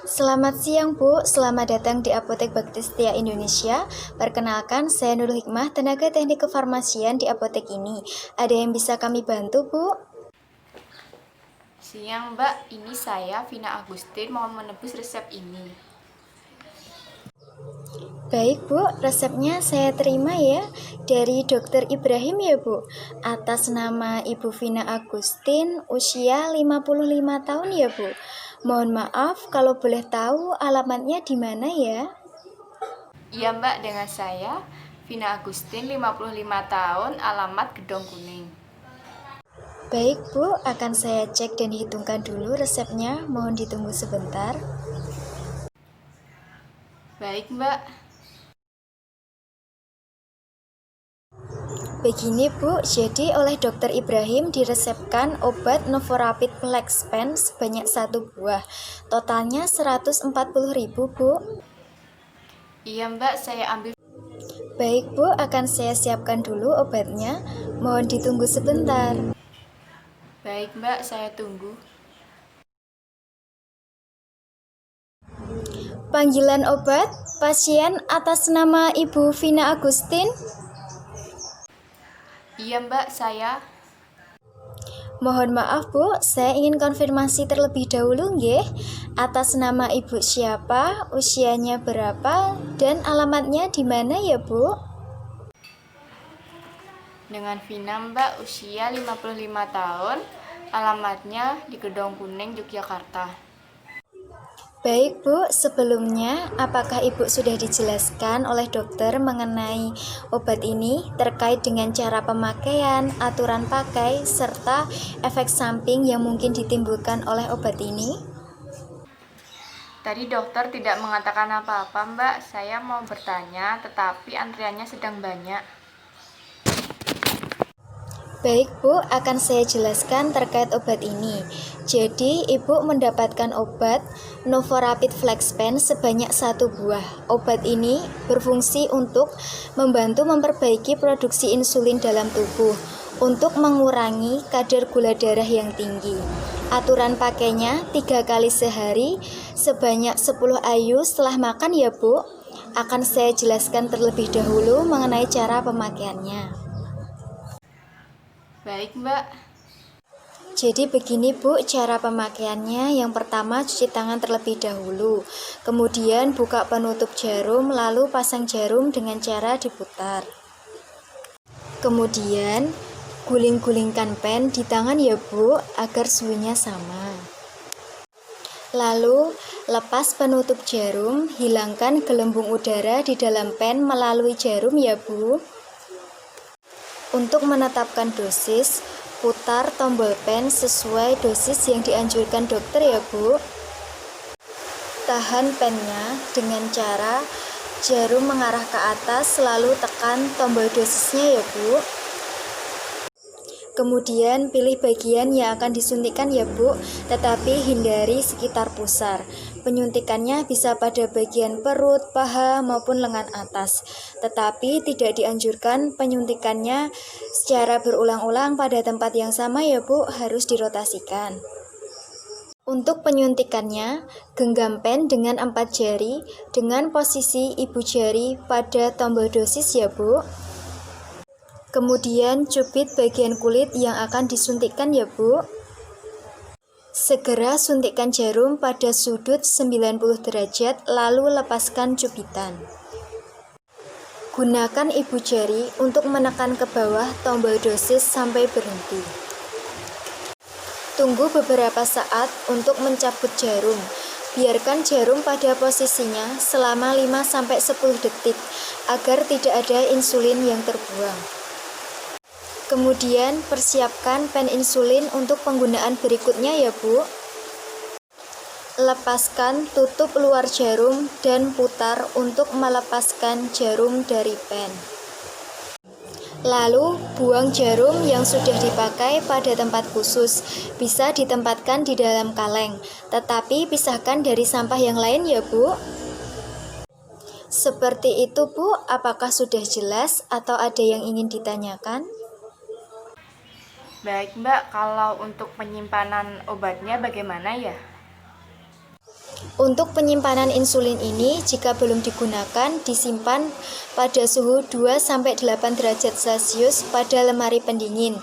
Selamat siang Bu, selamat datang di Apotek Bakti Setia Indonesia. Perkenalkan, saya Nurul Hikmah, tenaga teknik kefarmasian di apotek ini. Ada yang bisa kami bantu Bu? Siang Mbak, ini saya Vina Agustin mau menebus resep ini. Baik Bu, resepnya saya terima ya dari Dokter Ibrahim ya Bu. Atas nama Ibu Vina Agustin, usia 55 tahun ya Bu. Mohon maaf kalau boleh tahu alamatnya di mana ya? Iya Mbak, dengan saya Vina Agustin, 55 tahun, alamat Gedong Kuning. Baik Bu, akan saya cek dan hitungkan dulu resepnya. Mohon ditunggu sebentar. Baik Mbak. Begini Bu, jadi oleh Dokter Ibrahim diresepkan obat Novorapid Flexpen sebanyak 1 buah. Totalnya 140.000 Bu. Iya Mbak, saya ambil. Baik Bu, akan saya siapkan dulu obatnya. Mohon ditunggu sebentar. Baik Mbak, saya tunggu. Panggilan obat, pasien atas nama Ibu Vina Agustin. Iya Mbak, saya. Mohon maaf Bu, saya ingin konfirmasi terlebih dahulu nggih. Atas nama Ibu siapa, usianya berapa, dan alamatnya di mana ya Bu? Dengan Vina Mbak, usia 55 tahun, alamatnya di Gedong Kuning, Yogyakarta. Baik Bu, sebelumnya apakah Ibu sudah dijelaskan oleh dokter mengenai obat ini terkait dengan cara pemakaian, aturan pakai, serta efek samping yang mungkin ditimbulkan oleh obat ini? Tadi dokter tidak mengatakan apa-apa Mbak, saya mau bertanya tetapi antriannya sedang banyak. Baik Bu, akan saya jelaskan terkait obat ini. Jadi, Ibu mendapatkan obat Novorapid Flexpen sebanyak 1 buah. Obat ini berfungsi untuk membantu memperbaiki produksi insulin dalam tubuh, untuk mengurangi kadar gula darah yang tinggi. Aturan pakainya 3 kali sehari, sebanyak 10 IU setelah makan ya Bu. Akan saya jelaskan terlebih dahulu mengenai cara pemakaiannya. Baik Mbak. Jadi begini Bu, cara pemakaiannya. Yang pertama cuci tangan terlebih dahulu. Kemudian buka penutup jarum, lalu pasang jarum dengan cara diputar. Kemudian guling-gulingkan pen di tangan ya Bu, agar suhunya sama. Lalu lepas penutup jarum, hilangkan gelembung udara di dalam pen melalui jarum ya Bu. Untuk menetapkan dosis, putar tombol pen sesuai dosis yang dianjurkan dokter ya Bu. Tahan pennya dengan cara jarum mengarah ke atas, lalu tekan tombol dosisnya ya Bu. Kemudian pilih bagian yang akan disuntikkan ya Bu, tetapi hindari sekitar pusar. Penyuntikannya bisa pada bagian perut, paha, maupun lengan atas. Tetapi tidak dianjurkan penyuntikannya secara berulang-ulang pada tempat yang sama ya Bu, harus dirotasikan. Untuk penyuntikannya, genggam pen dengan 4 jari dengan posisi ibu jari pada tombol dosis ya Bu. Kemudian cubit bagian kulit yang akan disuntikkan ya Bu. Segera suntikkan jarum pada sudut 90 derajat lalu lepaskan cubitan. Gunakan ibu jari untuk menekan ke bawah tombol dosis sampai berhenti. Tunggu beberapa saat untuk mencabut jarum. Biarkan jarum pada posisinya selama 5-10 detik agar tidak ada insulin yang terbuang. Kemudian persiapkan pen insulin untuk penggunaan berikutnya ya Bu. Lepaskan tutup luar jarum dan putar untuk melepaskan jarum dari pen. Lalu buang jarum yang sudah dipakai pada tempat khusus. Bisa ditempatkan di dalam kaleng, tetapi pisahkan dari sampah yang lain ya Bu. Seperti itu Bu, apakah sudah jelas atau ada yang ingin ditanyakan? Baik Mbak, kalau untuk penyimpanan obatnya bagaimana ya? Untuk penyimpanan insulin ini, jika belum digunakan, disimpan pada suhu 2-8 derajat Celcius pada lemari pendingin.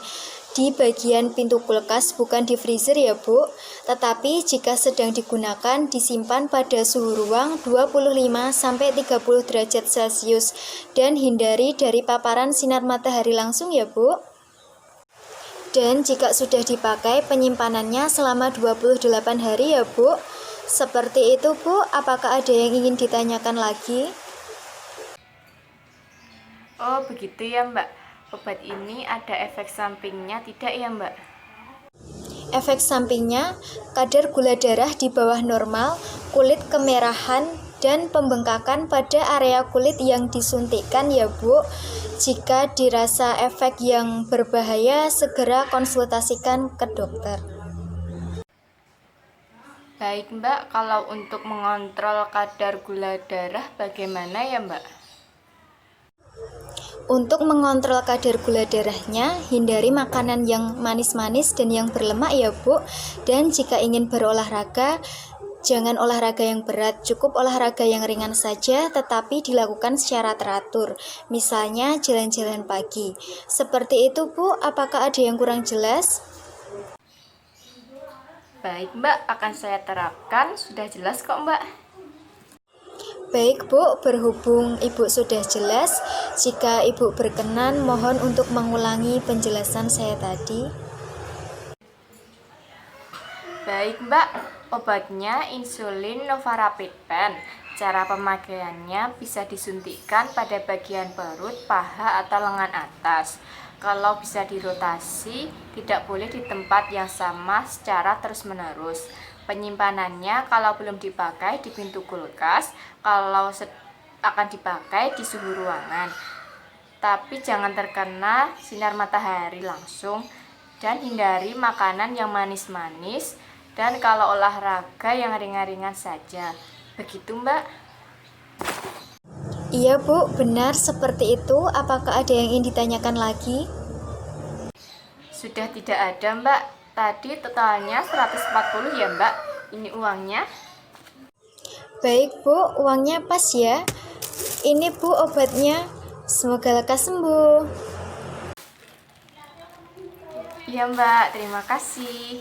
Di bagian pintu kulkas, bukan di freezer ya Bu. Tetapi jika sedang digunakan, disimpan pada suhu ruang 25-30 derajat Celcius. Dan hindari dari paparan sinar matahari langsung ya Bu. Dan jika sudah dipakai, penyimpanannya selama 28 hari ya Bu. Seperti itu Bu, apakah ada yang ingin ditanyakan lagi? Oh begitu ya Mbak, obat ini ada efek sampingnya tidak ya Mbak? Efek sampingnya, kadar gula darah di bawah normal, kulit kemerahan, dan pembengkakan pada area kulit yang disuntikkan ya Bu. Jika dirasa efek yang berbahaya, segera konsultasikan ke dokter. Baik Mbak, kalau untuk mengontrol kadar gula darah bagaimana ya Mbak? Untuk mengontrol kadar gula darahnya, hindari makanan yang manis-manis dan yang berlemak ya Bu. Dan jika ingin berolahraga, jangan olahraga yang berat, cukup olahraga yang ringan saja tetapi dilakukan secara teratur. Misalnya jalan-jalan pagi. Seperti itu Bu, apakah ada yang kurang jelas? Baik Mbak, akan saya terapkan, sudah jelas kok Mbak. Baik Bu, berhubung Ibu sudah jelas, jika Ibu berkenan mohon untuk mengulangi penjelasan saya tadi. Baik Mbak, obatnya insulin Novarapid Pen. Cara pemakaiannya bisa disuntikkan pada bagian perut, paha, atau lengan atas. Kalau bisa dirotasi, tidak boleh di tempat yang sama secara terus-menerus. Penyimpanannya kalau belum dipakai di pintu kulkas, kalau akan dipakai di suhu ruangan. Tapi jangan terkena sinar matahari langsung dan hindari makanan yang manis-manis dan kalau olahraga yang ringan-ringan saja. Begitu Mbak? Iya Bu, benar seperti itu. Apakah ada yang ingin ditanyakan lagi? Sudah tidak ada Mbak. Tadi totalnya 140 ya Mbak. Ini uangnya. Baik Bu, uangnya pas ya. Ini Bu obatnya. Semoga lekas sembuh. Iya Mbak, terima kasih.